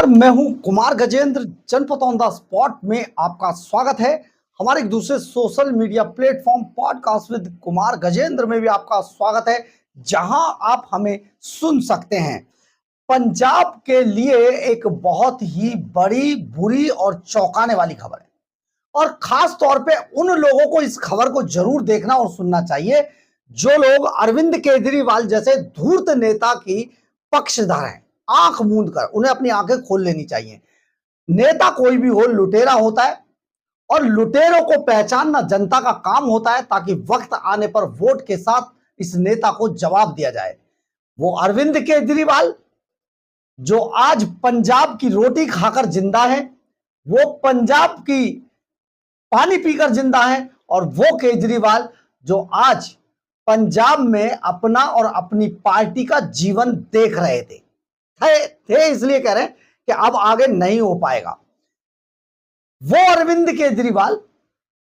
नमस्कार, मैं हूं कुमार गजेंद्र। जनपद ऑन द स्पॉट में आपका स्वागत है। हमारे एक दूसरे social media platform podcast with Kumar Gajendra में भी आपका स्वागत है, जहां आप हमें सुन सकते हैं। पंजाब के लिए एक बहुत ही बड़ी, बुरी और चौंकाने वाली खबर है और खास तौर पे उन लोगों को इस खबर को जरूर देखना और सुनना चाहिए जो लोग अरविंद केजरीवाल जैसे धूर्त नेता की पक्षधर हैं। आंख मूंद कर उन्हें अपनी आंखें खोल लेनी चाहिए। नेता कोई भी हो, लुटेरा होता है और लुटेरों को पहचानना जनता का काम होता है, ताकि वक्त आने पर वोट के साथ इस नेता को जवाब दिया जाए। वो अरविंद केजरीवाल जो आज पंजाब की रोटी खाकर जिंदा है, वो पंजाब की पानी पीकर जिंदा है, और वो केजरीवाल जो आज पंजाब में अपना और अपनी पार्टी का जीवन देख रहे थे इसलिए कह रहे हैं कि अब आगे नहीं हो पाएगा। वो अरविंद केजरीवाल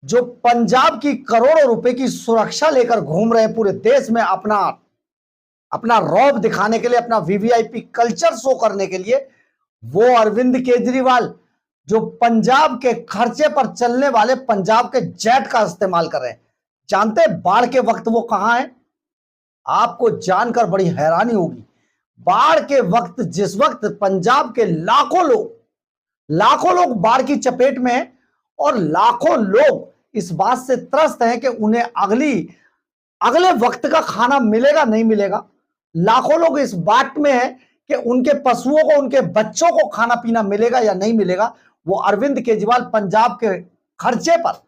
जो पंजाब की करोड़ों रुपए की सुरक्षा लेकर घूम रहे हैं पूरे देश में, अपना रौब दिखाने के लिए, अपना वीवीआईपी कल्चर शो करने के लिए, वो अरविंद केजरीवाल जो पंजाब के खर्चे पर चलने वाले पंजाब के जेट का इस्तेमाल कर रहे हैं। जानते हैं बाढ़ के वक्त वो कहां है? आपको जानकर बड़ी हैरानी होगी। बाढ़ के वक्त, जिस वक्त पंजाब के लाखों लोग बाढ़ की चपेट में हैं और लाखों लोग इस बात से त्रस्त हैं कि उन्हें अगले वक्त का खाना मिलेगा नहीं मिलेगा। लाखों लोग इस बात में हैं कि उनके पशुओं को, उनके बच्चों को खाना पीना मिलेगा या नहीं मिलेगा। वो अरविंद केजरीवाल पंजाब के खर्चे पर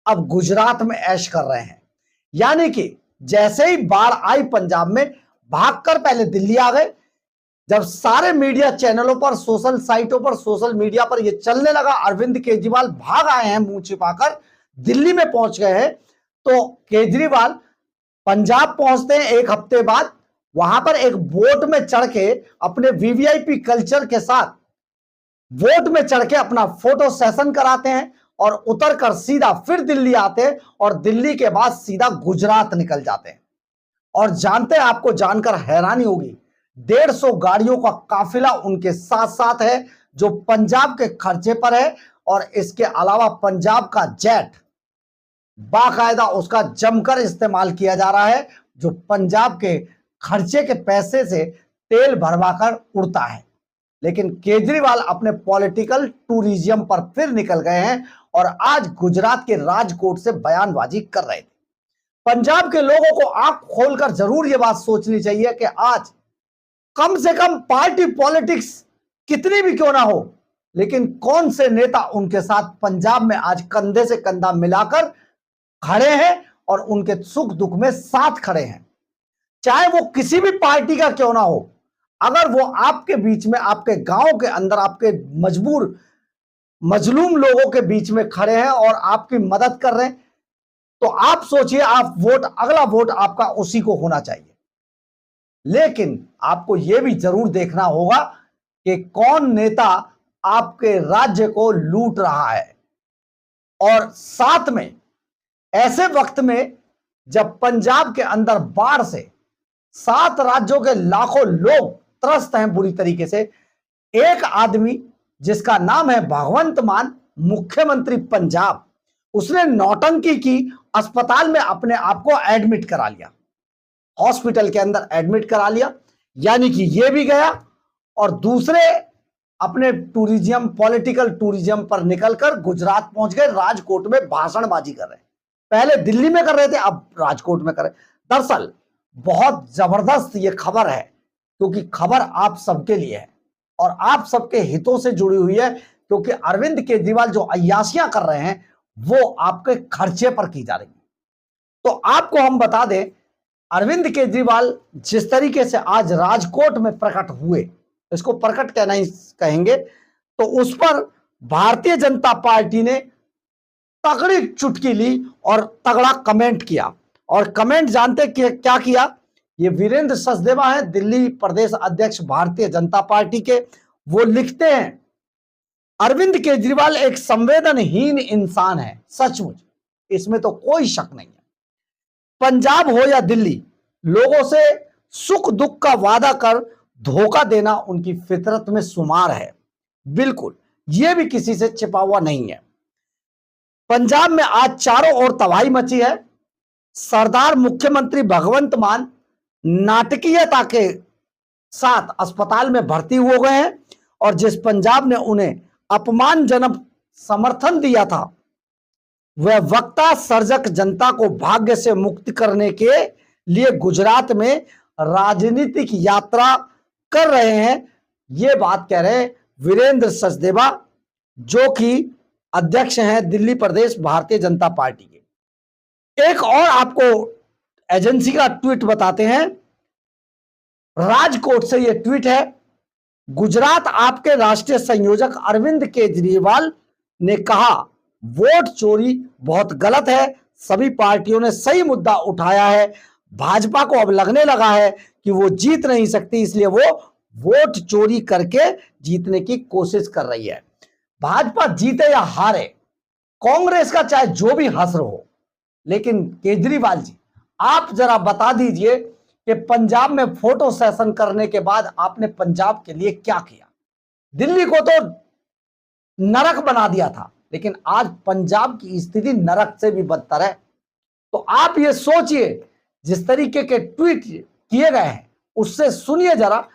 अब गुजरात में ऐश कर रहे हैं। यानी कि जैसे ही बाढ़ आई पंजाब में, भागकर पहले दिल्ली आ गए। जब सारे मीडिया चैनलों पर, सोशल साइटों पर, सोशल मीडिया पर यह चलने लगा अरविंद केजरीवाल भाग आए हैं मुंह छिपाकर, दिल्ली में पहुंच गए हैं, तो केजरीवाल पंजाब पहुंचते हैं एक हफ्ते बाद। वहां पर एक बोट में चढ़ के अपने वीवीआईपी कल्चर के साथ बोट में चढ़ के अपना फोटो सेशन कराते हैं और उतर कर सीधा फिर दिल्ली आते हैं और दिल्ली के बाद सीधा गुजरात निकल जाते हैं। और जानते हैं, आपको जानकर हैरानी होगी, 150 गाड़ियों का काफिला उनके साथ साथ है जो पंजाब के खर्चे पर है। और इसके अलावा पंजाब का जेट बाकायदा उसका जमकर इस्तेमाल किया जा रहा है, जो पंजाब के खर्चे के पैसे से तेल भरवाकर उड़ता है। लेकिन केजरीवाल अपने पॉलिटिकल टूरिज्म पर फिर निकल गए हैं और आज गुजरात के राजकोट से बयानबाजी कर रहे थे। पंजाब के लोगों को आंख खोलकर जरूर यह बात सोचनी चाहिए कि आज कम से कम पार्टी पॉलिटिक्स कितनी भी क्यों ना हो, लेकिन कौन से नेता उनके साथ पंजाब में आज कंधे से कंधा मिलाकर खड़े हैं और उनके सुख दुख में साथ खड़े हैं। चाहे वो किसी भी पार्टी का क्यों ना हो, अगर वो आपके बीच में, आपके गांव के अंदर, आपके मजबूर मजलूम लोगों के बीच में खड़े हैं और आपकी मदद कर रहे हैं, तो आप सोचिए, आप अगला वोट आपका उसी को होना चाहिए। लेकिन आपको यह भी जरूर देखना होगा कि कौन नेता आपके राज्य को लूट रहा है। और साथ में ऐसे वक्त में जब पंजाब के अंदर बाढ़ से 7 राज्यों के लाखों लोग त्रस्त हैं बुरी तरीके से, एक आदमी जिसका नाम है भगवंत मान, मुख्यमंत्री पंजाब, उसने नौटंकी की, अस्पताल में अपने आप को एडमिट करा लिया, हॉस्पिटल के अंदर एडमिट करा लिया। यानी कि ये भी गया और दूसरे अपने टूरिज्म, पॉलिटिकल टूरिज्म पर निकलकर गुजरात पहुंच गए, राजकोट में भाषणबाजी कर रहे हैं। पहले दिल्ली में कर रहे थे, अब राजकोट में कर रहे। दरअसल बहुत जबरदस्त ये खबर है, क्योंकि खबर आप सबके लिए है और आप सबके हितों से जुड़ी हुई है, क्योंकि अरविंद केजरीवाल जो अय्याशियां कर रहे हैं वो आपके खर्चे पर की जा रही है। तो आपको हम बता दें, अरविंद केजरीवाल जिस तरीके से आज राजकोट में प्रकट हुए, इसको प्रकट कहना ही कहेंगे, तो उस पर भारतीय जनता पार्टी ने तगड़ी चुटकी ली और तगड़ा कमेंट किया। और कमेंट जानते क्या किया? ये वीरेंद्र सचदेवा है, दिल्ली प्रदेश अध्यक्ष भारतीय जनता पार्टी के। वो लिखते हैं, अरविंद केजरीवाल एक संवेदनहीन इंसान है, सचमुच, इसमें तो कोई शक नहीं है। पंजाब हो या दिल्ली, लोगों से सुख दुख का वादा कर धोखा देना उनकी फितरत में शुमार है। बिल्कुल, ये भी किसी से छिपा हुआ नहीं है। पंजाब में आज चारों ओर तबाही मची है। सरदार मुख्यमंत्री भगवंत मान नाटकीयता के साथ अस्पताल में भर्ती हो गए हैं और जिस पंजाब ने उन्हें अपमानजनक समर्थन दिया था, वह वक्ता सर्जक जनता को भाग्य से मुक्त करने के लिए गुजरात में राजनीतिक यात्रा कर रहे हैं। ये बात कह रहे हैं वीरेंद्र सचदेवा, जो कि अध्यक्ष हैं दिल्ली प्रदेश भारतीय जनता पार्टी के। एक और आपको एजेंसी का ट्वीट बताते हैं, राजकोट से यह ट्वीट है। गुजरात आपके राष्ट्रीय संयोजक अरविंद केजरीवाल ने कहा, वोट चोरी बहुत गलत है। सभी पार्टियों ने सही मुद्दा उठाया है। भाजपा को अब लगने लगा है कि वो जीत नहीं सकती, इसलिए वो वोट चोरी करके जीतने की कोशिश कर रही है। भाजपा जीते या हारे, कांग्रेस का चाहे जो भी हश्र हो, लेकिन केजरीवाल जी आप जरा बता दीजिए कि पंजाब में फोटो सेशन करने के बाद आपने पंजाब के लिए क्या किया। दिल्ली को तो नरक बना दिया था, लेकिन आज पंजाब की स्थिति नरक से भी बदतर है। तो आप ये सोचिए, जिस तरीके के ट्वीट किए गए हैं उससे सुनिए जरा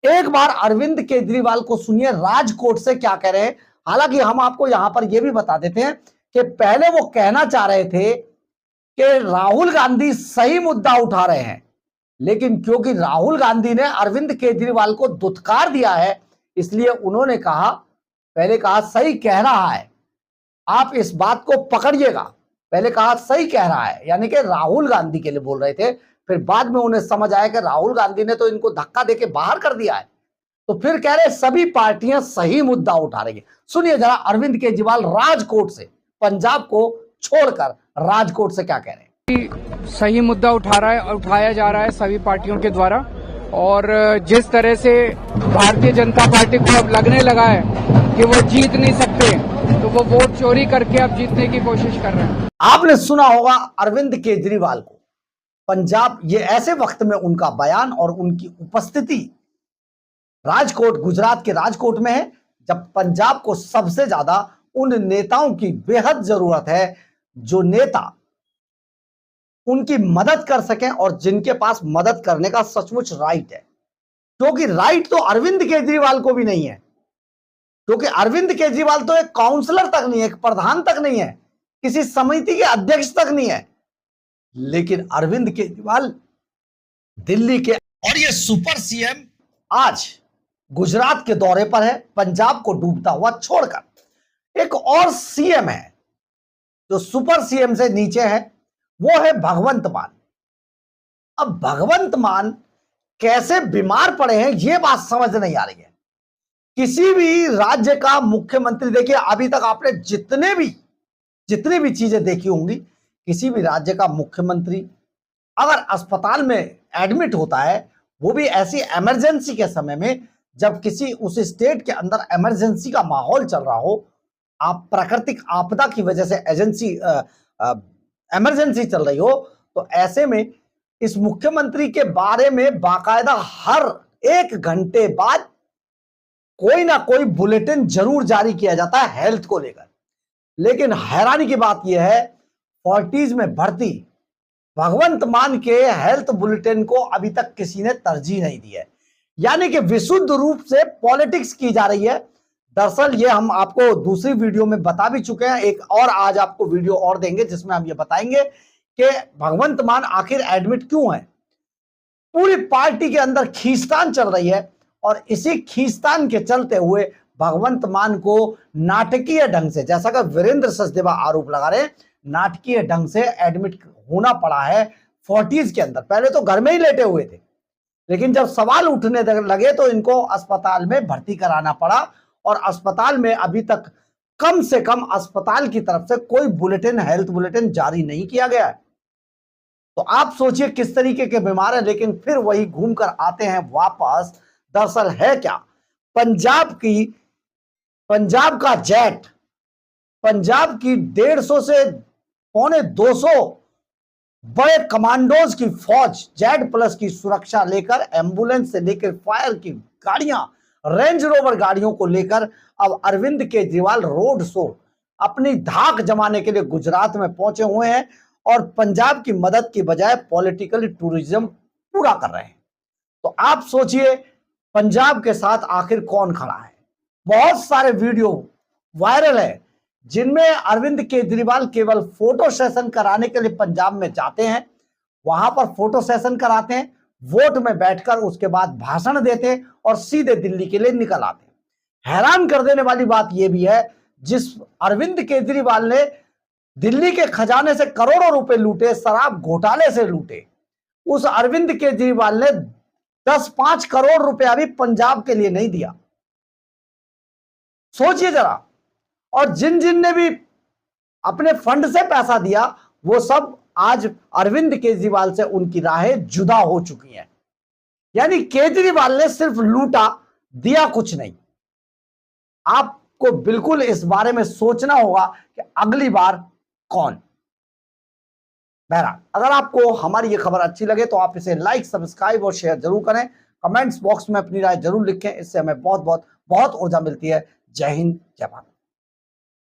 एक बार अरविंद केजरीवाल को सुनिए, राजकोट से क्या कह रहे हैं। हालांकि हम आपको यहां पर यह भी बता देते हैं कि पहले वो कहना चाह रहे थे कि राहुल गांधी सही मुद्दा उठा रहे हैं, लेकिन क्योंकि राहुल गांधी ने अरविंद केजरीवाल को दुत्कार दिया है, इसलिए उन्होंने कहा, पहले कहा सही कह रहा है, आप इस बात को पकड़िएगा। पहले कहा सही कह रहा है, यानी कि राहुल गांधी के लिए बोल रहे थे। फिर बाद में उन्हें समझ आया कि राहुल गांधी ने तो इनको धक्का देके बाहर कर दिया है, तो फिर कह रहे सभी पार्टियां सही मुद्दा उठा रही है। सुनिए जरा अरविंद केजरीवाल राजकोट से, पंजाब को छोड़कर राजकोट से क्या कह रहे हैं। सही मुद्दा उठाया जा रहा है सभी पार्टियों के द्वारा, और जिस तरह से भारतीय जनता पार्टी को अब लगने लगा है कि वो जीत नहीं सकते, तो वो वोट चोरी करके अब जीतने की कोशिश कर रहे हैं। आपने सुना होगा अरविंद केजरीवाल को। पंजाब, ये ऐसे वक्त में उनका बयान और उनकी उपस्थिति राजकोट, गुजरात के राजकोट में है, जब पंजाब को सबसे ज्यादा उन नेताओं की बेहद जरूरत है जो नेता उनकी मदद कर सकें और जिनके पास मदद करने का सचमुच राइट है। क्योंकि राइट तो अरविंद केजरीवाल को भी नहीं है, क्योंकि अरविंद केजरीवाल तो एक काउंसलर तक नहीं है, एक प्रधान तक नहीं है, किसी समिति के अध्यक्ष तक नहीं है। लेकिन अरविंद केजरीवाल दिल्ली के और ये सुपर सीएम आज गुजरात के दौरे पर है, पंजाब को डूबता हुआ छोड़कर। एक और सीएम है जो सुपर सीएम से नीचे है, वो है भगवंत मान। अब भगवंत मान कैसे बीमार पड़े हैं, ये बात समझ नहीं आ रही है। किसी भी राज्य का मुख्यमंत्री, देखिए अभी तक आपने जितनी भी चीजें देखी होंगी, किसी भी राज्य का मुख्यमंत्री अगर अस्पताल में एडमिट होता है, वो भी ऐसी इमरजेंसी के समय में, जब किसी उस स्टेट के अंदर इमरजेंसी का माहौल चल रहा हो, आप प्राकृतिक आपदा की वजह से इमरजेंसी चल रही हो, तो ऐसे में इस मुख्यमंत्री के बारे में बाकायदा हर 1 घंटे बाद कोई ना कोई बुलेटिन जरूर जारी किया जाता है हेल्थ को लेकर। लेकिन हैरानी की बात यह है, फोर्टीज में भर्ती भगवंत मान के हेल्थ बुलेटिन को अभी तक किसी ने तरजीह नहीं दी है, यानी कि विशुद्ध रूप से पॉलिटिक्स की जा रही है। दरअसल ये हम आपको दूसरी वीडियो में बता भी चुके हैं, एक और आज आपको वीडियो और देंगे जिसमें हम ये बताएंगे कि भगवंत मान आखिर एडमिट क्यों है। पूरी पार्टी के अंदर खींचतान चल रही है और इसी खींचतान के चलते हुए भगवंत मान को नाटकीय ढंग से, जैसा कि वीरेंद्र सचदेवा आरोप लगा रहे हैं, नाटकीय ढंग से एडमिट होना पड़ा है फोर्टीज के अंदर। पहले तो घर में ही लेटे हुए थे, लेकिन जब सवाल उठने लगे तो इनको अस्पताल में भर्ती कराना पड़ा, और अस्पताल में अभी तक कम से कम अस्पताल की तरफ से कोई बुलेटिन, हेल्थ बुलेटिन जारी नहीं किया गया है। तो आप सोचिए किस तरीके के बीमार है, लेकिन फिर वही घूमकर आते हैं वापस। दरअसल है क्या, पंजाब का जेट, पंजाब की 150 से 250 बड़े कमांडोज की फौज जेड प्लस की सुरक्षा लेकर, एम्बुलेंस से लेकर फायर की गाड़ियां रेंज रोवर गाड़ियों को लेकर अब अरविंद केजरीवाल रोड शो अपनी धाक जमाने के लिए गुजरात में पहुंचे हुए हैं और पंजाब की मदद की बजाय पॉलिटिकल टूरिज्म पूरा कर रहे हैं। तो आप सोचिए पंजाब के साथ आखिर कौन खड़ा है। बहुत सारे वीडियो वायरल है जिनमें अरविंद केजरीवाल केवल फोटो सेशन कराने के लिए पंजाब में जाते हैं, वहां पर फोटो सेशन कराते हैं, वोट में बैठकर उसके बाद भाषण देते हैं और सीधे दिल्ली के लिए निकल आते हैं। हैरान कर देने वाली बात यह भी है, जिस अरविंद केजरीवाल ने दिल्ली के खजाने से करोड़ों रुपए लूटे, शराब घोटाले से लूटे, उस अरविंद केजरीवाल ने 10-5 करोड़ रुपया भी पंजाब के लिए नहीं दिया। सोचिए जरा। और जिन जिन ने भी अपने फंड से पैसा दिया वो सब आज अरविंद केजरीवाल से उनकी राहें जुदा हो चुकी हैं। यानी केजरीवाल ने सिर्फ लूटा, दिया कुछ नहीं। आपको बिल्कुल इस बारे में सोचना होगा कि अगली बार कौन। बहरहाल, अगर आपको हमारी ये खबर अच्छी लगे तो आप इसे लाइक, सब्सक्राइब और शेयर जरूर करें। कमेंट्स बॉक्स में अपनी राय जरूर लिखें, इससे हमें बहुत बहुत बहुत ऊर्जा मिलती है। जय हिंद, जय भारत।